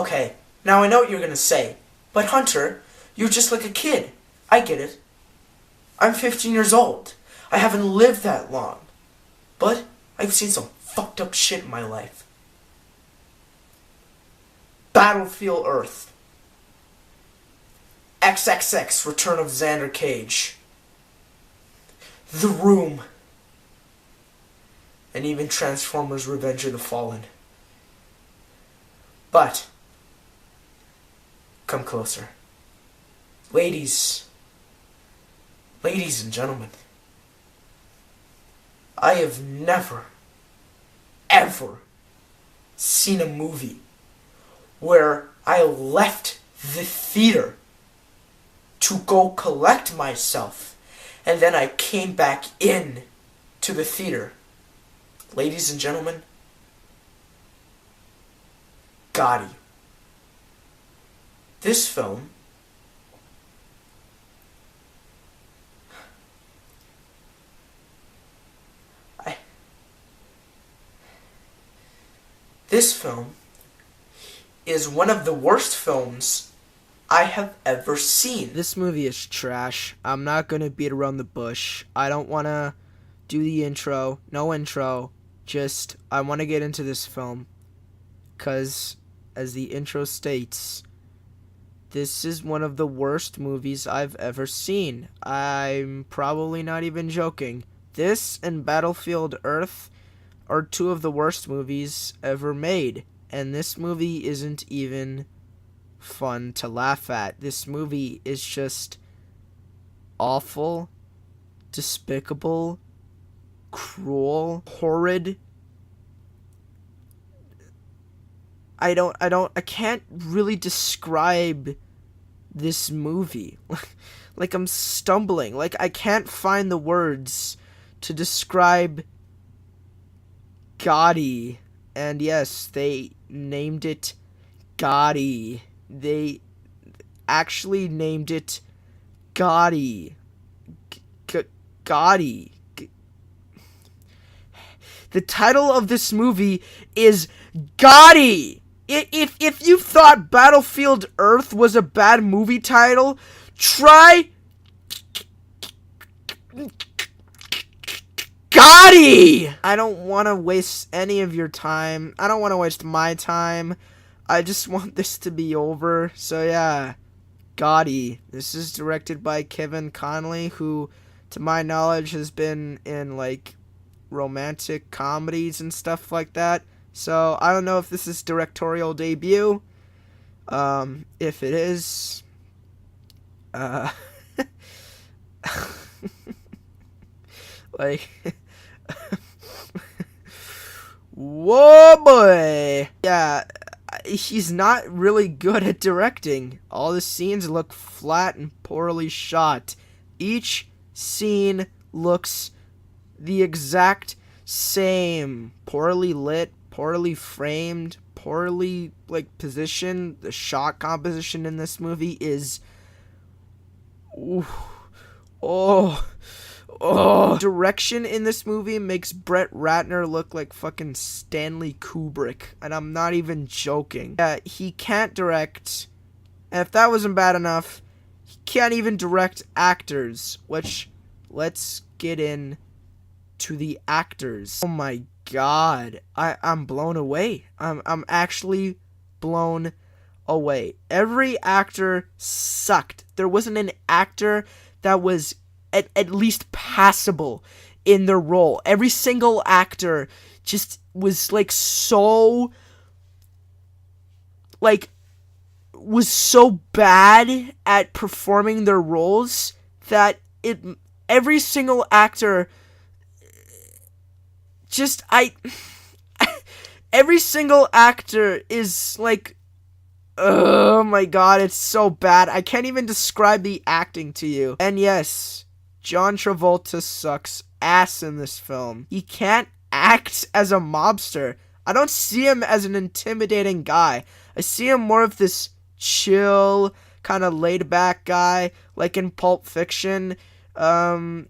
Okay, now I know what you're gonna say, but Hunter, you're just like a kid. I get it. I'm 15 years old. I haven't lived that long. But I've seen some fucked up shit in my life. Battlefield Earth. XXX Return of Xander Cage. The Room. And even Transformers Revenge of the Fallen. But, come closer. Ladies and gentlemen, I have never, ever seen a movie where I left the theater to go collect myself and then I came back in to the theater. Ladies and gentlemen, Gotti. This film is one of the worst films I have ever seen. This movie is trash. I'm not gonna beat around the bush. I don't wanna do the intro. No intro. Just, I wanna get into this film. 'Cause, as the intro states, this is one of the worst movies I've ever seen. I'm probably not even joking. This and Battlefield Earth are two of the worst movies ever made. And this movie isn't even fun to laugh at. This movie is just awful, despicable, cruel, horrid. I can't really describe this movie. Like, I'm stumbling. Like, I can't find the words to describe Gotti. And yes, they named it Gotti. They actually named it Gotti. Gotti. The title of this movie is Gotti. If you thought Battlefield Earth was a bad movie title, try Gotti! I don't want to waste any of your time. I don't want to waste my time. I just want this to be over. So yeah, Gotti. This is directed by Kevin Connolly, who, to my knowledge, has been in, like, romantic comedies and stuff like that. So I don't know if this is directorial debut. If it is, like, whoa boy. Yeah, he's not really good at directing. All the scenes look flat and poorly shot. Each scene looks the exact same. Poorly lit, poorly framed, poorly, like, positioned. The shot composition in this movie is, ooh, oh. Direction in this movie makes Brett Ratner look like fucking Stanley Kubrick, and I'm not even joking. Yeah, he can't direct, and if that wasn't bad enough, he can't even direct actors, which, let's get in to the actors. Oh my god, I'm blown away. I'm actually blown away. Every actor sucked. There wasn't an actor that was at least passable in their role. Every single actor just was, like, so, like, was so bad at performing their roles that every single actor just, every single actor is, like, oh my god, it's so bad. I can't even describe the acting to you. And yes, John Travolta sucks ass in this film. He can't act as a mobster. I don't see him as an intimidating guy. I see him more of this chill, kind of laid-back guy, like in Pulp Fiction, where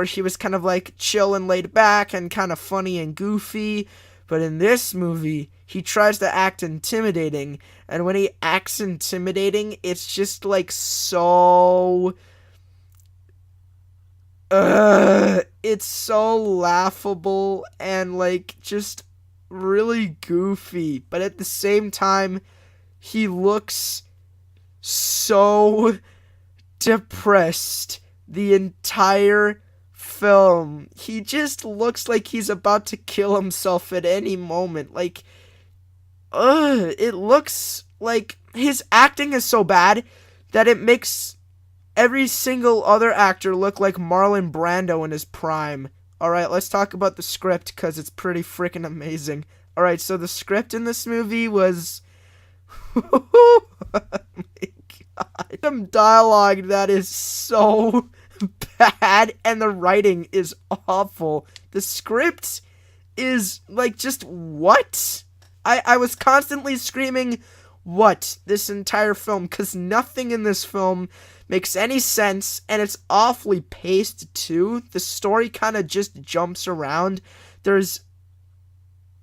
he was kind of, like, chill and laid back and kind of funny and goofy. But in this movie, he tries to act intimidating, and when he acts intimidating, it's just like so... it's so laughable and like just really goofy. But at the same time, he looks so depressed the entire film. He just looks like he's about to kill himself at any moment. Like, it looks like his acting is so bad that it makes every single other actor look like Marlon Brando in his prime. Alright, let's talk about the script, because it's pretty freaking amazing. Alright, so the script in this movie was... oh my god. Some dialogue that is so bad, and the writing is awful. The script is, like, just, what? I was constantly screaming, what? This entire film, because nothing in this film makes any sense, and it's awfully paced too. The story kind of just jumps around. There's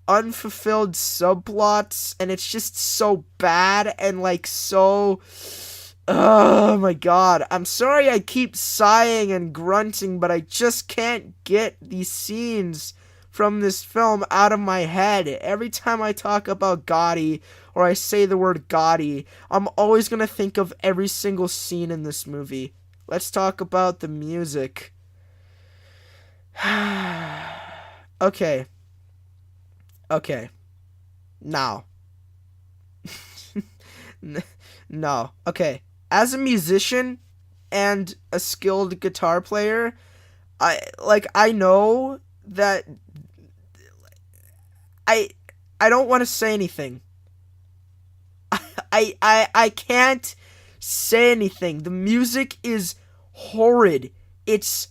unfulfilled subplots, and it's just so bad and like so... oh my god. I'm sorry I keep sighing and grunting, but I just can't get these scenes from this film out of my head. Every time I talk about Gotti, or I say the word Gotti, I'm always gonna think of every single scene in this movie. Let's talk about the music. Okay. Now. No. Okay. As a musician and a skilled guitar player, I know that I don't want to say anything. I can't say anything. The music is horrid. It's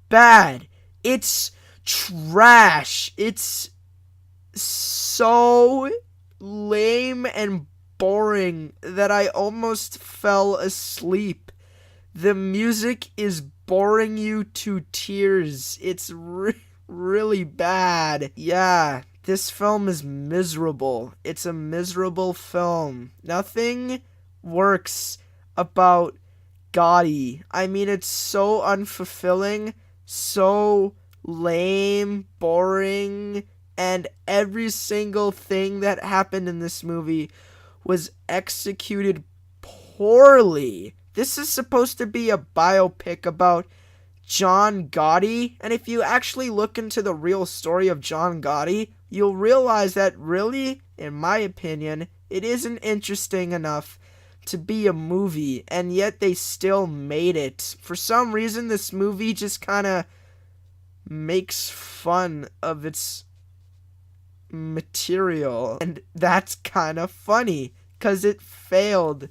bad. It's trash. It's so lame and boring that I almost fell asleep. The music is boring you to tears. It's really bad. Yeah. This film is miserable. It's a miserable film. Nothing works about Gotti. I mean, it's so unfulfilling, so lame, boring, and every single thing that happened in this movie was executed poorly. This is supposed to be a biopic about John Gotti, and if you actually look into the real story of John Gotti, you'll realize that really, in my opinion, it isn't interesting enough to be a movie, and yet they still made it. For some reason, this movie just kind of makes fun of its material, and that's kind of funny, because it failed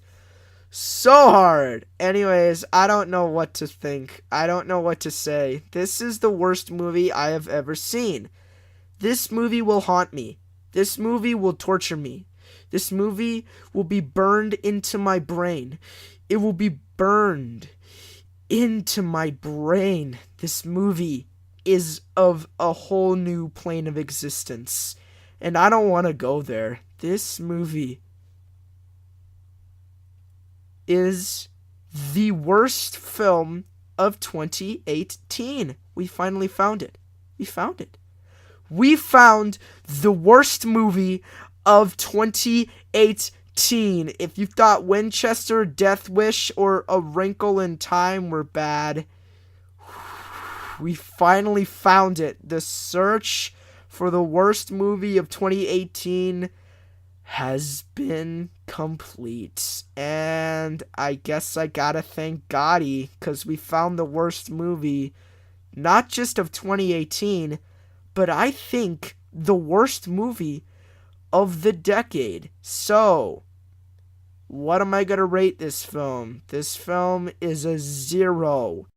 so hard. Anyways, I don't know what to think. I don't know what to say. This is the worst movie I have ever seen. This movie will haunt me. This movie will torture me. This movie will be burned into my brain. It will be burned into my brain. This movie is of a whole new plane of existence, and I don't want to go there. This movie is the worst film of 2018. We finally found it. We found it. We found the worst movie of 2018. If you thought Winchester, Death Wish, or A Wrinkle in Time were bad, we finally found it. The search for the worst movie of 2018 has been complete. And I guess I gotta thank Gotti, because we found the worst movie, not just of 2018, but I think the worst movie of the decade. So, what am I gonna rate this film? This film is a 0.